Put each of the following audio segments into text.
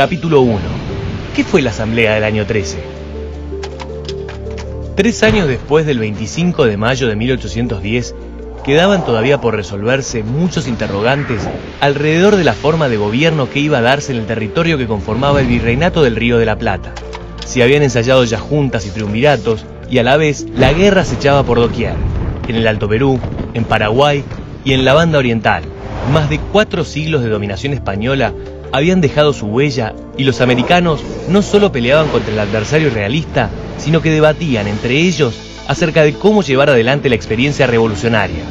Capítulo 1. ¿Qué fue la Asamblea del año 13? 3 años después del 25 de mayo de 1810, quedaban todavía por resolverse muchos interrogantes alrededor de la forma de gobierno que iba a darse en el territorio que conformaba el Virreinato del Río de la Plata. Se habían ensayado ya juntas y triunviratos, y a la vez la guerra se echaba por doquier, en el Alto Perú, en Paraguay y en la Banda Oriental. Más de 4 siglos de dominación española habían dejado su huella, y los americanos no solo peleaban contra el adversario realista, sino que debatían entre ellos acerca de cómo llevar adelante la experiencia revolucionaria.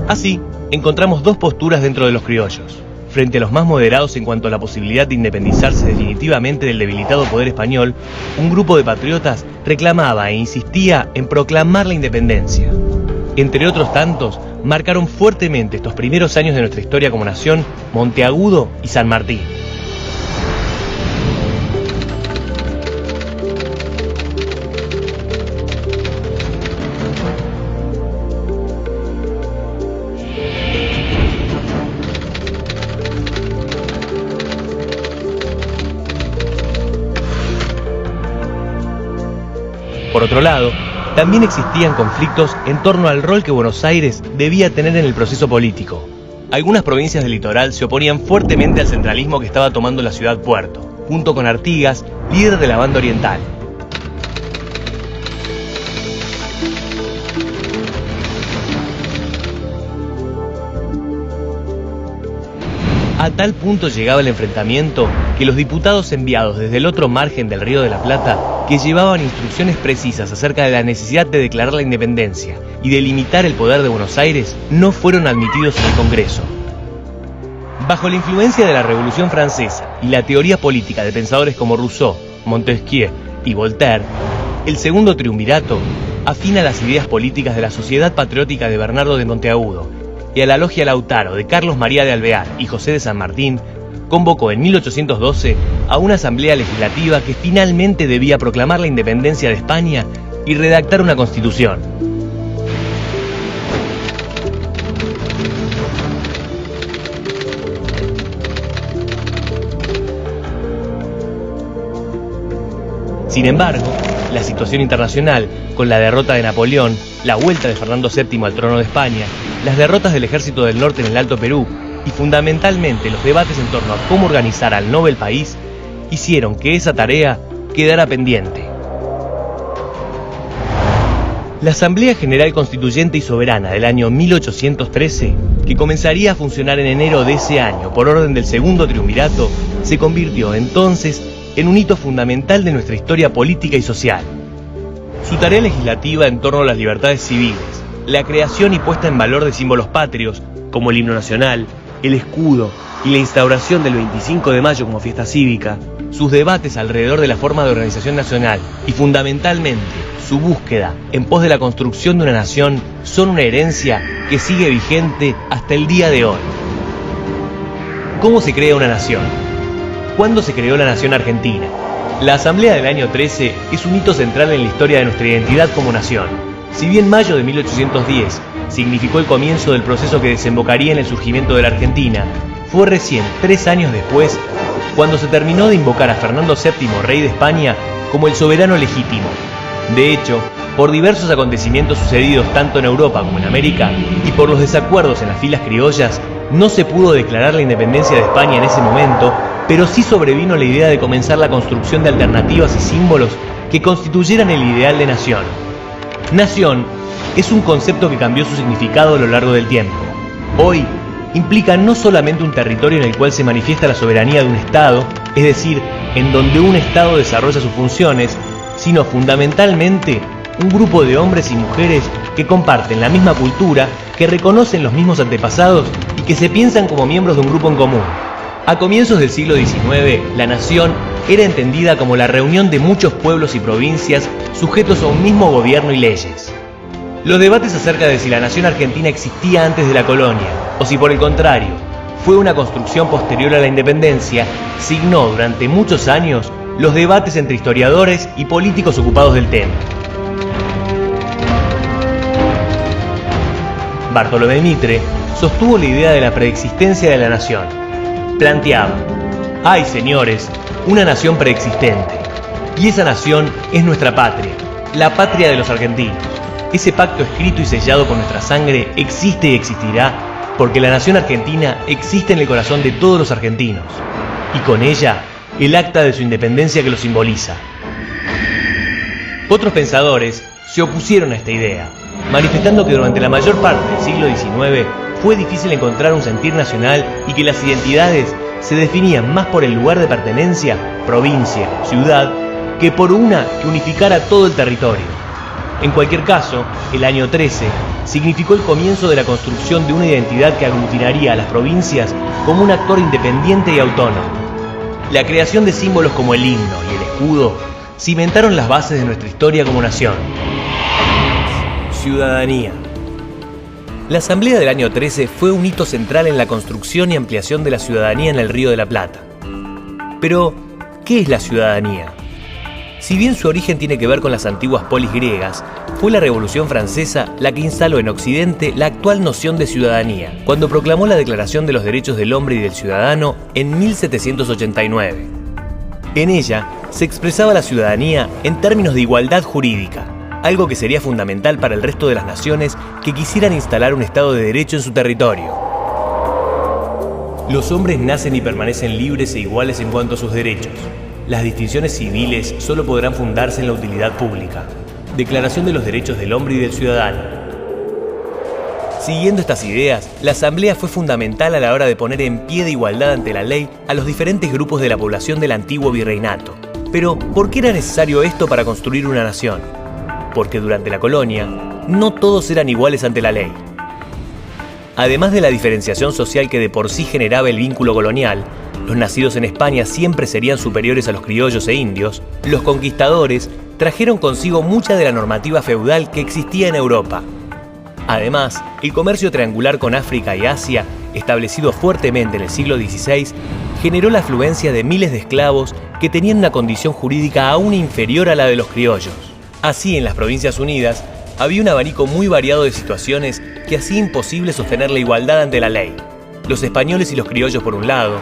Así, encontramos 2 posturas dentro de los criollos. Frente a los más moderados en cuanto a la posibilidad de independizarse definitivamente del debilitado poder español, un grupo de patriotas reclamaba e insistía en proclamar la independencia. Entre otros tantos, marcaron fuertemente estos primeros años de nuestra historia como nación Monteagudo y San Martín. Por otro lado, también existían conflictos en torno al rol que Buenos Aires debía tener en el proceso político. Algunas provincias del litoral se oponían fuertemente al centralismo que estaba tomando la ciudad puerto, junto con Artigas, líder de la Banda Oriental. A tal punto llegaba el enfrentamiento que los diputados enviados desde el otro margen del Río de la Plata, que llevaban instrucciones precisas acerca de la necesidad de declarar la independencia y de limitar el poder de Buenos Aires, no fueron admitidos en el Congreso. Bajo la influencia de la Revolución Francesa y la teoría política de pensadores como Rousseau, Montesquieu y Voltaire, el segundo triunvirato afina las ideas políticas de la Sociedad Patriótica de Bernardo de Monteagudo y a la Logia Lautaro de Carlos María de Alvear y José de San Martín, convocó en 1812 a una asamblea legislativa que finalmente debía proclamar la independencia de España y redactar una constitución. Sin embargo, la situación internacional, con la derrota de Napoleón, la vuelta de Fernando VII al trono de España, las derrotas del ejército del norte en el Alto Perú y fundamentalmente los debates en torno a cómo organizar al Nobel país, hicieron que esa tarea quedara pendiente. La Asamblea General Constituyente y Soberana del año 1813, que comenzaría a funcionar en enero de ese año por orden del segundo triunvirato, se convirtió entonces en un hito fundamental de nuestra historia política y social. Su tarea legislativa en torno a las libertades civiles, la creación y puesta en valor de símbolos patrios, como el himno nacional, el escudo y la instauración del 25 de mayo como fiesta cívica, sus debates alrededor de la forma de organización nacional y fundamentalmente su búsqueda en pos de la construcción de una nación son una herencia que sigue vigente hasta el día de hoy. ¿Cómo se crea una nación? ¿Cuándo se creó la nación argentina? La Asamblea del año 13 es un hito central en la historia de nuestra identidad como nación. Si bien mayo de 1810 significó el comienzo del proceso que desembocaría en el surgimiento de la Argentina, fue recién 3 años después cuando se terminó de invocar a Fernando VII, rey de España, como el soberano legítimo. De hecho, por diversos acontecimientos sucedidos tanto en Europa como en América y por los desacuerdos en las filas criollas, no se pudo declarar la independencia de España en ese momento, pero sí sobrevino la idea de comenzar la construcción de alternativas y símbolos que constituyeran el ideal de nación. Nación es un concepto que cambió su significado a lo largo del tiempo. Hoy implica no solamente un territorio en el cual se manifiesta la soberanía de un Estado, es decir, en donde un Estado desarrolla sus funciones, sino fundamentalmente un grupo de hombres y mujeres que comparten la misma cultura, que reconocen los mismos antepasados y que se piensan como miembros de un grupo en común. A comienzos del siglo XIX, la nación era entendida como la reunión de muchos pueblos y provincias sujetos a un mismo gobierno y leyes. Los debates acerca de si la nación argentina existía antes de la colonia, o si por el contrario, fue una construcción posterior a la independencia, signó durante muchos años los debates entre historiadores y políticos ocupados del tema. Bartolomé Mitre sostuvo la idea de la preexistencia de la nación. Planteaba: Hay, señores, una nación preexistente. Y esa nación es nuestra patria, la patria de los argentinos. Ese pacto escrito y sellado con nuestra sangre existe y existirá porque la nación argentina existe en el corazón de todos los argentinos. Y con ella, el acta de su independencia que lo simboliza. Otros pensadores se opusieron a esta idea, manifestando que durante la mayor parte del siglo XIX fue difícil encontrar un sentir nacional y que las identidades se definían más por el lugar de pertenencia, provincia, ciudad, que por una que unificara todo el territorio. En cualquier caso, el año 13 significó el comienzo de la construcción de una identidad que aglutinaría a las provincias como un actor independiente y autónomo. La creación de símbolos como el himno y el escudo cimentaron las bases de nuestra historia como nación. Ciudadanía. La Asamblea del año 13 fue un hito central en la construcción y ampliación de la ciudadanía en el Río de la Plata. Pero, ¿qué es la ciudadanía? Si bien su origen tiene que ver con las antiguas polis griegas, fue la Revolución Francesa la que instaló en Occidente la actual noción de ciudadanía, cuando proclamó la Declaración de los Derechos del Hombre y del Ciudadano en 1789. En ella se expresaba la ciudadanía en términos de igualdad jurídica, algo que sería fundamental para el resto de las naciones que quisieran instalar un Estado de Derecho en su territorio. Los hombres nacen y permanecen libres e iguales en cuanto a sus derechos. Las distinciones civiles solo podrán fundarse en la utilidad pública. Declaración de los Derechos del Hombre y del Ciudadano. Siguiendo estas ideas, la Asamblea fue fundamental a la hora de poner en pie de igualdad ante la ley a los diferentes grupos de la población del antiguo virreinato. Pero, ¿por qué era necesario esto para construir una nación? Porque durante la colonia, no todos eran iguales ante la ley. Además de la diferenciación social que de por sí generaba el vínculo colonial, los nacidos en España siempre serían superiores a los criollos e indios, los conquistadores trajeron consigo mucha de la normativa feudal que existía en Europa. Además, el comercio triangular con África y Asia, establecido fuertemente en el siglo XVI, generó la afluencia de miles de esclavos que tenían una condición jurídica aún inferior a la de los criollos. Así, en las Provincias Unidas, había un abanico muy variado de situaciones que hacía imposible sostener la igualdad ante la ley. Los españoles y los criollos por un lado,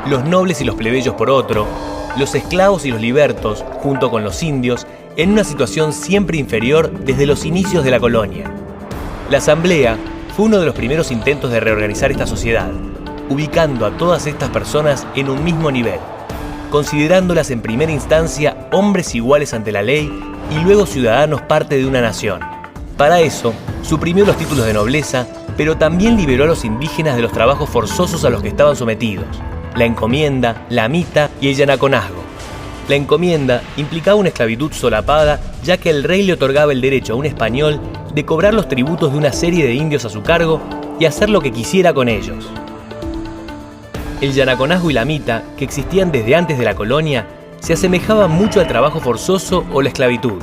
los nobles y los plebeyos por otro, los esclavos y los libertos, junto con los indios, en una situación siempre inferior desde los inicios de la colonia. La Asamblea fue uno de los primeros intentos de reorganizar esta sociedad, ubicando a todas estas personas en un mismo nivel, considerándolas en primera instancia hombres iguales ante la ley y luego ciudadanos parte de una nación. Para eso, suprimió los títulos de nobleza, pero también liberó a los indígenas de los trabajos forzosos a los que estaban sometidos: la encomienda, la mita y el yanaconazgo. La encomienda implicaba una esclavitud solapada, ya que el rey le otorgaba el derecho a un español de cobrar los tributos de una serie de indios a su cargo y hacer lo que quisiera con ellos. El yanaconazgo y la mita, que existían desde antes de la colonia, se asemejaban mucho al trabajo forzoso o la esclavitud.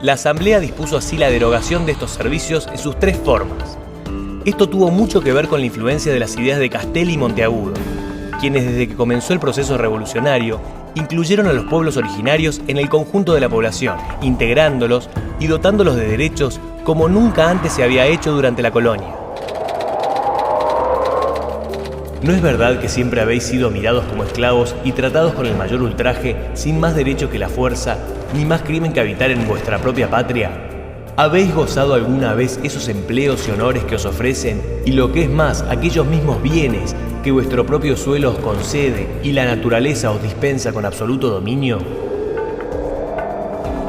La Asamblea dispuso así la derogación de estos servicios en sus tres formas. Esto tuvo mucho que ver con la influencia de las ideas de Castelli y Monteagudo, quienes desde que comenzó el proceso revolucionario incluyeron a los pueblos originarios en el conjunto de la población, integrándolos y dotándolos de derechos como nunca antes se había hecho durante la colonia. ¿No es verdad que siempre habéis sido mirados como esclavos y tratados con el mayor ultraje, sin más derecho que la fuerza, ni más crimen que habitar en vuestra propia patria? ¿Habéis gozado alguna vez esos empleos y honores que os ofrecen, y lo que es más, aquellos mismos bienes que vuestro propio suelo os concede y la naturaleza os dispensa con absoluto dominio?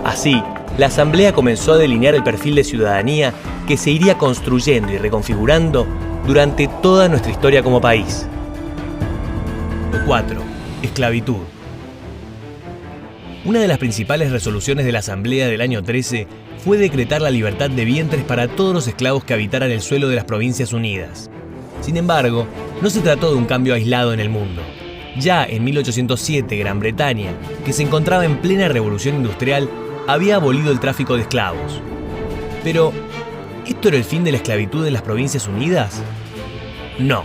Así, la Asamblea comenzó a delinear el perfil de ciudadanía que se iría construyendo y reconfigurando durante toda nuestra historia como país. 4. Esclavitud. Una de las principales resoluciones de la Asamblea del año 13 fue decretar la libertad de vientres para todos los esclavos que habitaran el suelo de las Provincias Unidas. Sin embargo, no se trató de un cambio aislado en el mundo. Ya en 1807, Gran Bretaña, que se encontraba en plena revolución industrial, había abolido el tráfico de esclavos. Pero, ¿esto era el fin de la esclavitud en las Provincias Unidas? No.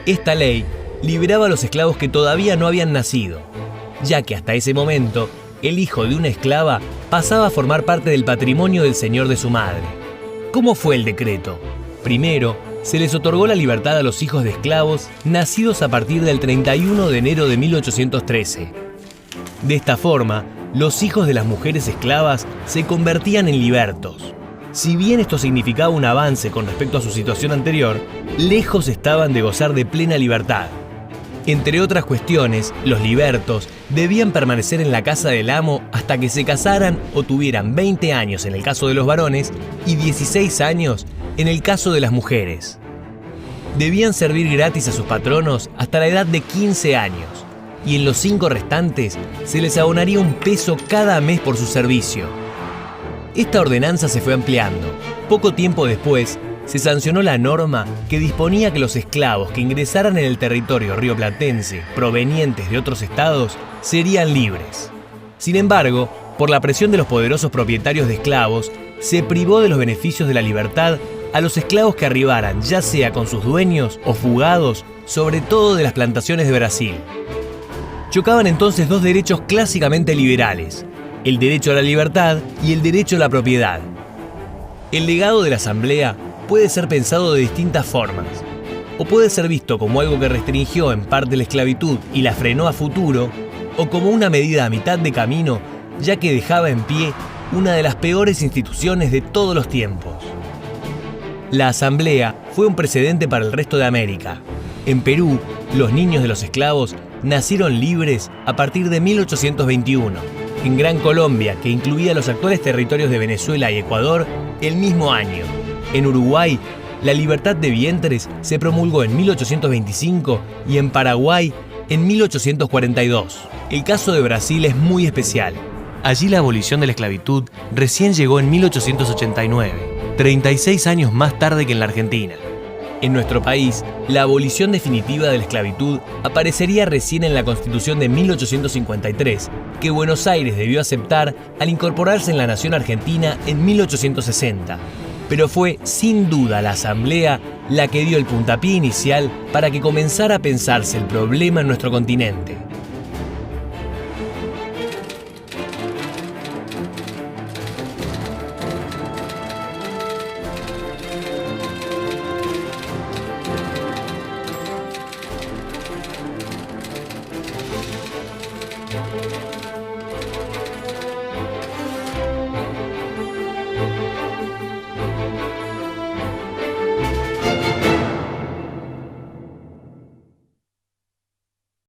Esta ley liberaba a los esclavos que todavía no habían nacido, ya que hasta ese momento el hijo de una esclava pasaba a formar parte del patrimonio del señor de su madre. ¿Cómo fue el decreto? Primero, se les otorgó la libertad a los hijos de esclavos nacidos a partir del 31 de enero de 1813. De esta forma, los hijos de las mujeres esclavas se convertían en libertos. Si bien esto significaba un avance con respecto a su situación anterior, lejos estaban de gozar de plena libertad. Entre otras cuestiones, los libertos debían permanecer en la casa del amo hasta que se casaran o tuvieran 20 años en el caso de los varones y 16 años en el caso de las mujeres. Debían servir gratis a sus patronos hasta la edad de 15 años, y en los 5 restantes se les abonaría un peso cada mes por su servicio. Esta ordenanza se fue ampliando. Poco tiempo después, se sancionó la norma que disponía que los esclavos que ingresaran en el territorio rioplatense provenientes de otros estados serían libres. Sin embargo, por la presión de los poderosos propietarios de esclavos, se privó de los beneficios de la libertad a los esclavos que arribaran, ya sea con sus dueños o fugados, sobre todo de las plantaciones de Brasil. Chocaban entonces dos derechos clásicamente liberales: el derecho a la libertad y el derecho a la propiedad. El legado de la Asamblea puede ser pensado de distintas formas, o puede ser visto como algo que restringió en parte la esclavitud y la frenó a futuro, o como una medida a mitad de camino, ya que dejaba en pie una de las peores instituciones de todos los tiempos. La Asamblea fue un precedente para el resto de América. En Perú, los niños de los esclavos nacieron libres a partir de 1821. En Gran Colombia, que incluía los actuales territorios de Venezuela y Ecuador, el mismo año. En Uruguay, la libertad de vientres se promulgó en 1825 y en Paraguay en 1842. El caso de Brasil es muy especial. Allí la abolición de la esclavitud recién llegó en 1889, 36 años más tarde que en la Argentina. En nuestro país, la abolición definitiva de la esclavitud aparecería recién en la Constitución de 1853, que Buenos Aires debió aceptar al incorporarse en la nación argentina en 1860. Pero fue sin duda la Asamblea la que dio el puntapié inicial para que comenzara a pensarse el problema en nuestro continente.